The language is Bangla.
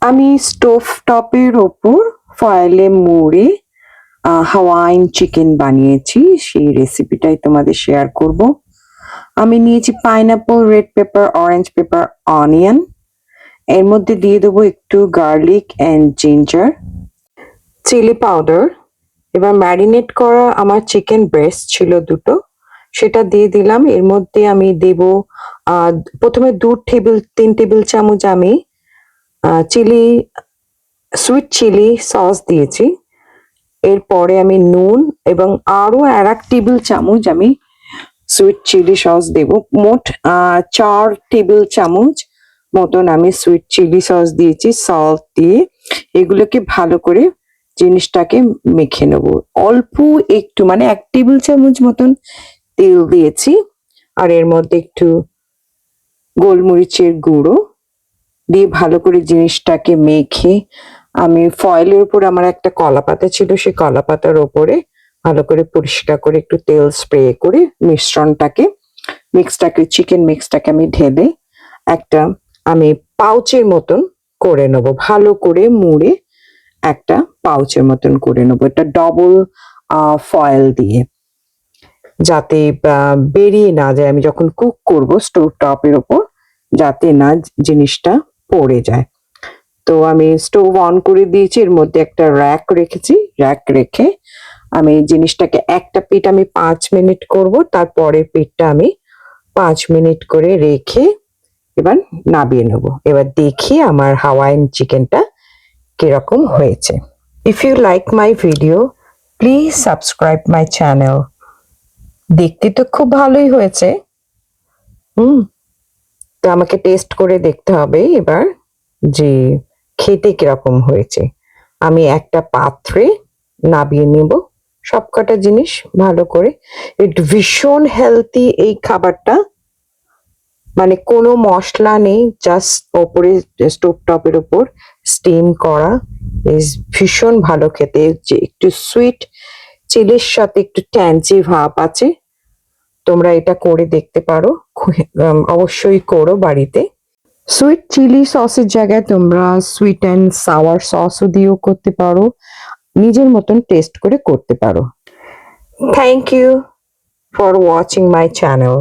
আমি স্টোভ টপের ওপর ফয়েলে মুড়ে হাওয়াইন চিকেন বানিয়েছি, সেই রেসিপিটাই তোমাদের শেয়ার করব। আমি নিয়েছি pineapple, red pepper, orange pepper, onion. এর মধ্যে দিয়ে দেবো একটু garlic and ginger, chili powder. এবার ম্যারিনেট করা আমার চিকেন ব্রেস্ট ছিল দুটো, সেটা দিয়ে দিলাম। এর মধ্যে আমি দেব প্রথমে 3 টেবিল চামচ আমি সুইট চিলি সস দিয়েছি। এরপরে আমি নুন এবং আরো 1 টেবিল চামচ আমি সুইট চিলি সস দেব। মোট 4 টেবিল চামচ মতন আমি সুইট চিলি সস দিয়েছি সল্ট দিয়ে। এগুলোকে ভালো করে জিনিসটাকে মেখে নেব। অল্প একটু মানে 1 টেবিল চামচ মতন তেল দিয়েছি, আর এর মধ্যে একটু গোলমরিচের গুঁড়ো দিয়ে ভালো করে জিনিসটাকে মেখে আমি ফয়েলের উপর আমার একটা কলা পাতা ছিল, সেই কলা পাতার ওপরে ভালো করে পরিষ্কার করে একটু তেল স্প্রে করে চিকেন মিক্সটাকে আমি ঢেলে একটা আমি পাউচের মতন করে নেব। ভালো করে মুড়ে একটা পাউচের মতন করে নেব, এটা ডবল ফয়েল দিয়ে, যাতে বেরিয়ে না যায়। আমি যখন কুক করব স্টোভ টপের ওপর যাতে না জিনিসটা পড়ে যায়। তো আমি স্টোভ অন করে দিয়েছি, এর মধ্যে একটা র্যাক রেখেছি। র্যাক রেখে আমি জিনিসটাকে একটা পিঠ আমি 5 মিনিট করব, তারপরের পিঠটা আমি 5 মিনিট করে রেখে এবার নামিয়ে নেব। এবার দেখি আমার হাওয়াইয়ান চিকেনটা কিরকম হয়েছে। If you like my video please subscribe my channel. দেখতে তো খুব ভালোই হয়েছে। তো আমাকে টেস্ট করে দেখতে হবে এবার যে খেতে কিরকম হয়েছে। আমি একটা পাত্রে নামিয়ে নেব সবকটা জিনিস ভালো করে। এটা ভীষণ হেলদি এই খাবারটা, মানে কোনো মশলা নেই, জাস্ট ওপরে স্টোভ টপের উপর স্টিম করা। ভীষণ ভালো খেতে, যে একটু সুইট চিলির সাথে একটু ট্যাঞ্জি ভাব আছে। তোমরা এটা করে দেখতে পারো, অবশ্যই করো বাড়িতে। সুইট চিলি সসের জায়গায় তোমরা সুইট অ্যান্ড সাওয়ার সসও দিয়েও করতে পারো, নিজের মতন টেস্ট করে করতে পারো। Thank you for watching my channel.